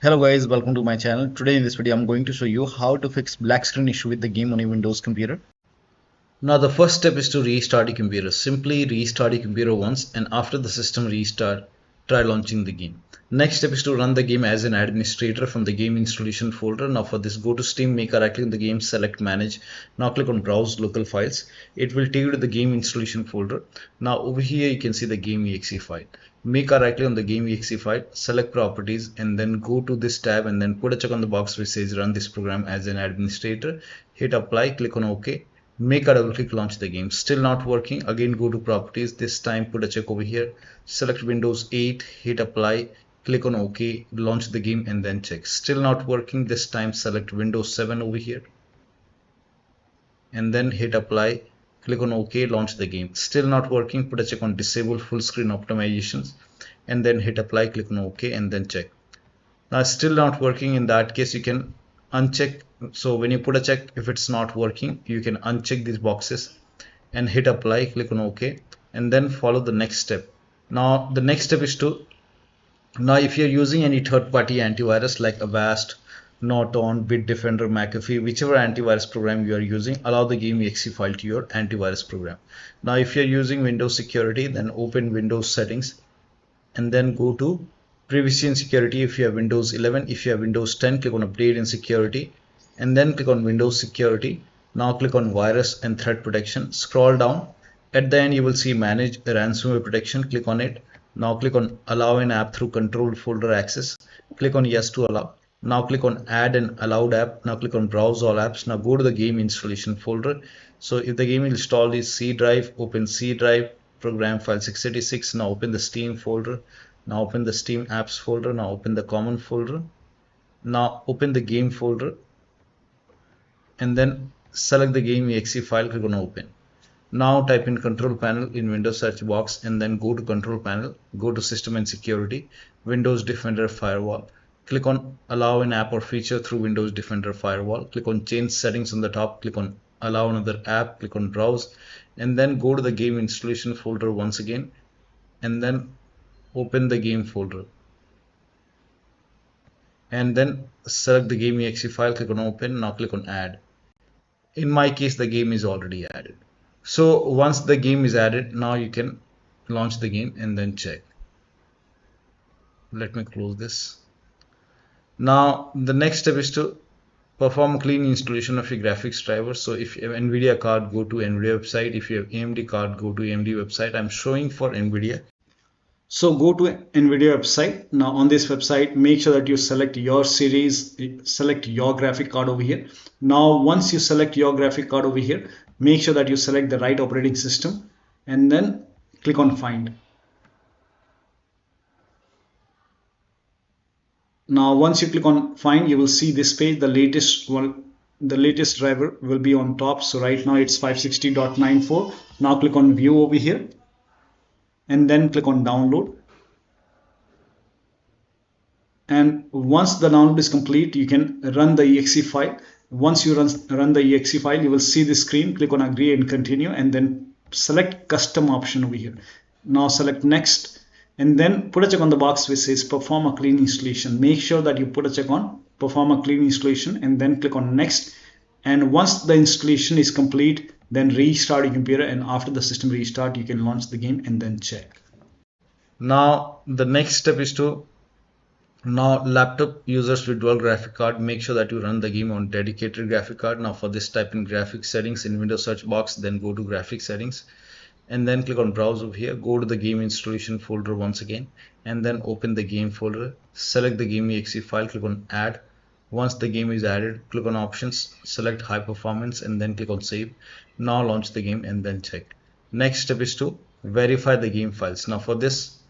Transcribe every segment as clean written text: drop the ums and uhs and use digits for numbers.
Hello guys, welcome to my channel. Today in this video I'm going to show you how to fix black screen issue with the game on a Windows computer. Now the first step is to restart your computer. Simply restart your computer once, and after the system restart, try launching the game. Next step is to run the game as an administrator from the game installation folder. Now for this, go to Steam, make a right click on the game, select manage. Now click on browse local files. It will take you to the game installation folder. Now over here you can see the game exe file. Make a right click on the game exe file, select properties, and then go to this tab and then put a check on the box which says run this program as an administrator. Hit apply, click on OK. Make a double click, launch the game. Still not working. Again go to properties. This time put a check over here. Select Windows 8, hit apply, click on OK, launch the game and then check. Still not working. This time select Windows 7 over here and then hit apply, click on OK, launch the game. Still not working. Put a check on disable full screen optimizations and then hit apply, click on OK and then check. Now still not working. In that case you can uncheck. So when you put a check, if it's not working, you can uncheck these boxes and hit apply, click on OK and then follow the next step. Now the next step is to, now if you're using any third-party antivirus like Avast, Norton, Bitdefender, McAfee, whichever antivirus program you are using, allow the game exe file to your antivirus program. Now if you're using Windows security, then open Windows settings and then go to privacy and security. If you have Windows 11, if you have Windows 10, click on update and security and then click on Windows security. Now click on virus and threat protection. Scroll down. At the end you will see manage ransomware protection. Click on it. Now click on allow an app through controlled folder access. Click on yes to allow. Now click on add an allowed app. Now click on browse all apps. Now go to the game installation folder. So if the game installed is C drive, open C drive, program file 686. Now open the Steam folder. Now open the Steam apps folder. Now open the common folder. Now open the game folder and then select the game exe file, click on open. Now type in control panel in Windows search box and then go to control panel, go to system and security, Windows Defender firewall. Click on allow an app or feature through Windows Defender firewall. Click on change settings on the top, click on allow another app, click on browse and then go to the game installation folder once again and then open the game folder and then select the game exe file, click on open. Now click on add. In my case the game is already added. So once the game is added, now you can launch the game and then check. Let me close this. Now the next step is to perform a clean installation of your graphics driver. So if you have NVIDIA card, go to NVIDIA website. If you have AMD card, go to AMD website. I'm showing for NVIDIA. So go to NVIDIA website. Now on this website, make sure that you select your series, select your graphic card over here. Now once you select your graphic card over here, make sure that you select the right operating system and then click on find. Now once you click on find, you will see this page. The latest one, the latest driver will be on top. So right now it's 560.94. Now click on view over here and then click on download. And once the download is complete, you can run the exe file. Once you run the exe file, you will see the screen. Click on agree and continue and then select custom option over here. Now select next and then put a check on the box which says perform a clean installation. Make sure that you put a check on perform a clean installation and then click on next. And once the installation is complete, then restart your computer, and after the system restart you can launch the game and then check. Now the next step is to, now laptop users with dual graphic card, make sure that you run the game on dedicated graphic card. Now for this, type in graphics settings in Windows search box, then go to graphics settings and then click on browse over here. Go to the game installation folder once again and then open the game folder, select the game exe file, click on add. Once the game is added, click on options, select high performance and then click on save. Now launch the game and then check. Next step is to verify the game files. Now for this,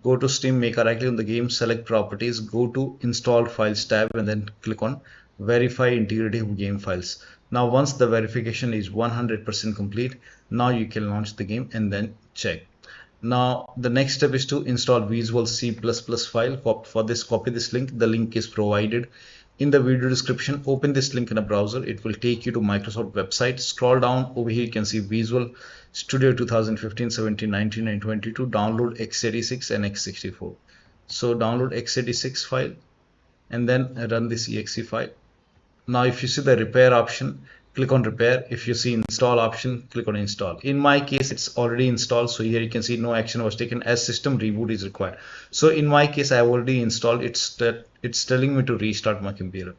go to Steam, make a right click on the game, select properties, go to installed files tab and then click on verify integrity of game files. Now once the verification is 100% complete, now you can launch the game and then check. Now the next step is to install Visual C++ file. For this, copy this link. The link is provided in the video description. Open this link in a browser. It will take you to Microsoft website. Scroll down over here, you can see Visual Studio 2015, 17, 19 and 22. Download x86 and x64. So download x86 file and then run this exe file. Now if you see the repair option, click on repair. If you see install option, click on install. In my case, it's already installed, so here you can see no action was taken as system reboot is required. So in my case, I have already installed. It's telling me to restart my computer.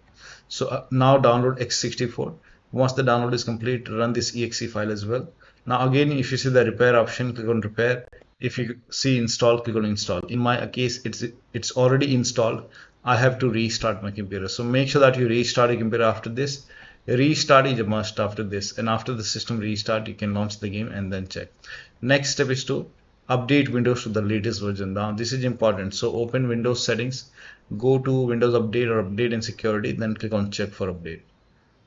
So now download x64. Once the download is complete, run this exe file as well. Now again, if you see the repair option, click on repair. If you see install, click on install. In my case, it's already installed. I have to restart my computer. So make sure that you restart your computer after this. Restart is a must after this, and after the system restart, you can launch the game and then check. Next step is to update Windows to the latest version. Now this is important. So open Windows settings, go to Windows Update or Update and Security, then click on check for update.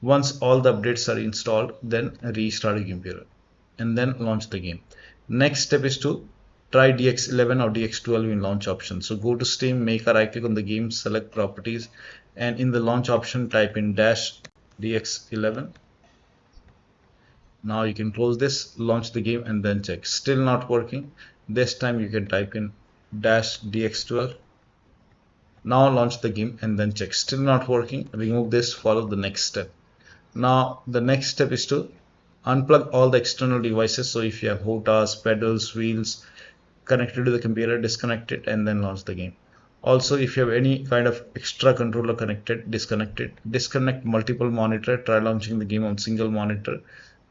Once all the updates are installed, then restart your computer and then launch the game. Next step is to try DX11 or DX12 in launch option. So go to Steam, make a right click on the game, select properties, and in the launch option type in -DX11. Now you can close this, launch the game, and then check. Still not working. This time you can type in -DX12. Now launch the game and then check. Still not working. Remove this, follow the next step. Now the next step is to unplug all the external devices. So if you have HOTAS, pedals, wheels connected to the computer, disconnect it and then launch the game. Also, if you have any kind of extra controller connected, disconnect it. Disconnect multiple monitor, try launching the game on single monitor.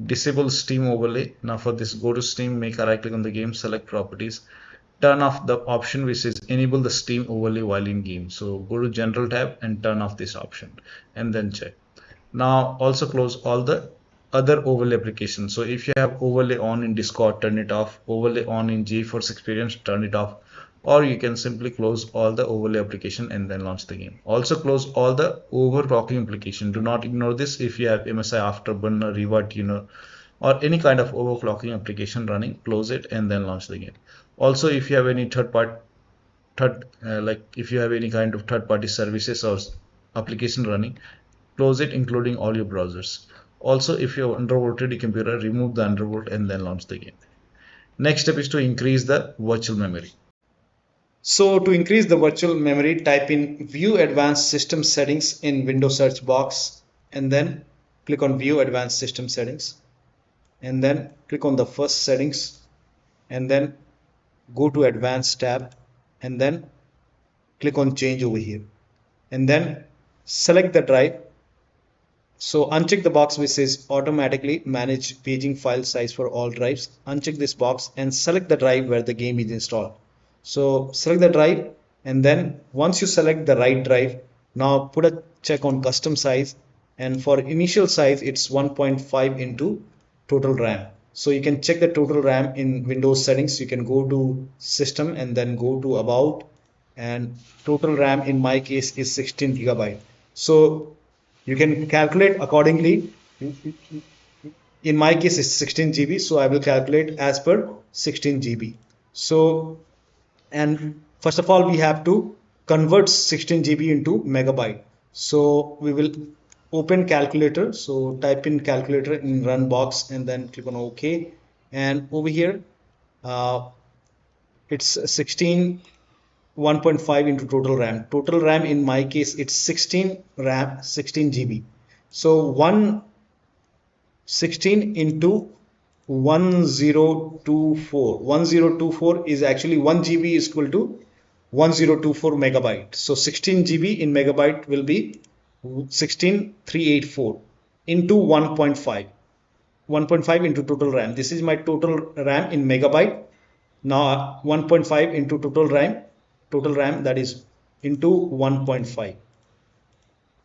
Disable Steam overlay. Now for this, go to Steam, make a right click on the game, select properties, turn off the option which is enable the Steam overlay while in game. So go to general tab and turn off this option and then check. Now also close all the other overlay applications. So if you have overlay on in Discord, turn it off. Overlay on in GeForce Experience, turn it off. Or you can simply close all the overlay application and then launch the game. Also close all the overclocking application. Do not ignore this. If you have MSI Afterburner, Riva Tuner, or any kind of overclocking application running, close it and then launch the game. Also, if you have any if you have any kind of third-party services or application running, close it, including all your browsers. Also, if you have undervolted your computer, remove the undervolt and then launch the game. Next step is to increase the virtual memory. So to increase the virtual memory, type in View Advanced System Settings in Windows search box and then click on View Advanced System Settings and then click on the first settings and then go to Advanced tab and then click on Change over here and then select the drive. So uncheck the box which says automatically manage paging file size for all drives. Uncheck this box and select the drive where the game is installed. So select the drive and then once you select the right drive, now put a check on custom size, and for initial size it's 1.5 into total RAM. So you can check the total RAM in Windows settings. You can go to system and then go to about, and total RAM in my case is 16 GB. So you can calculate accordingly. In my case it's 16 GB, so I will calculate as per 16 GB. So, and first of all we have to convert 16 GB into megabyte. So we will open calculator. So type in calculator in run box and then click on OK, and over here it's 16 1.5 into total RAM. Total RAM in my case it's 16 RAM 16 GB. So 16 into 1024 is actually 1 GB is equal to 1024 megabyte. So 16 GB in megabyte will be 16384 into 1.5 into total RAM. This is my total RAM in megabyte. Now 1.5 into total RAM, that is into 1.5.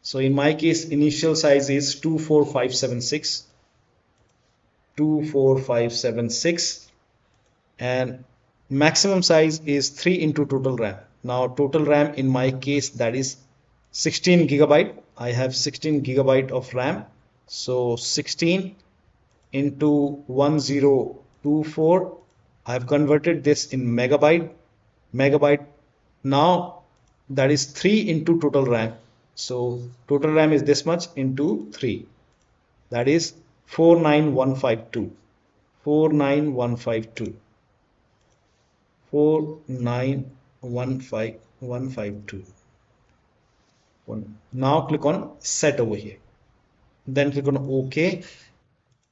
So in my case initial size is 24576 and maximum size is 3 into total RAM. Now total RAM in my case, that is 16 GB. I have 16 GB of RAM. So 16 into 1024, I have converted this in megabyte. Now that is 3 into total RAM. So total RAM is this much into 3, that is 49152. 4915152. Now click on set over here. Then click on OK,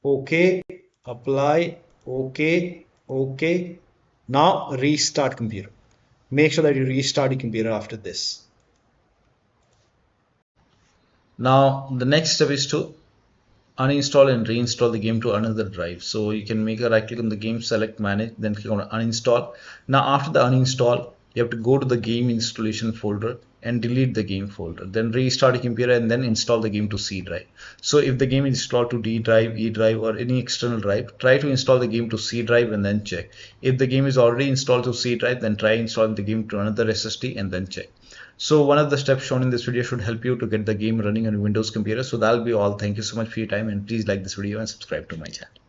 OK, apply, OK, OK. Now restart computer. Make sure that you restart your computer after this. Now the next step is to uninstall and reinstall the game to another drive. So you can make a right click on the game, select manage, then click on uninstall. Now after the uninstall, you have to go to the game installation folder and delete the game folder, then restart your computer and then install the game to C drive. So if the game is installed to D drive, E drive or any external drive, try to install the game to C drive and then check. If the game is already installed to C drive, then try installing the game to another SSD and then check. So one of the steps shown in this video should help you to get the game running on a Windows computer. So that'll be all. Thank you so much for your time, and please like this video and subscribe to my channel.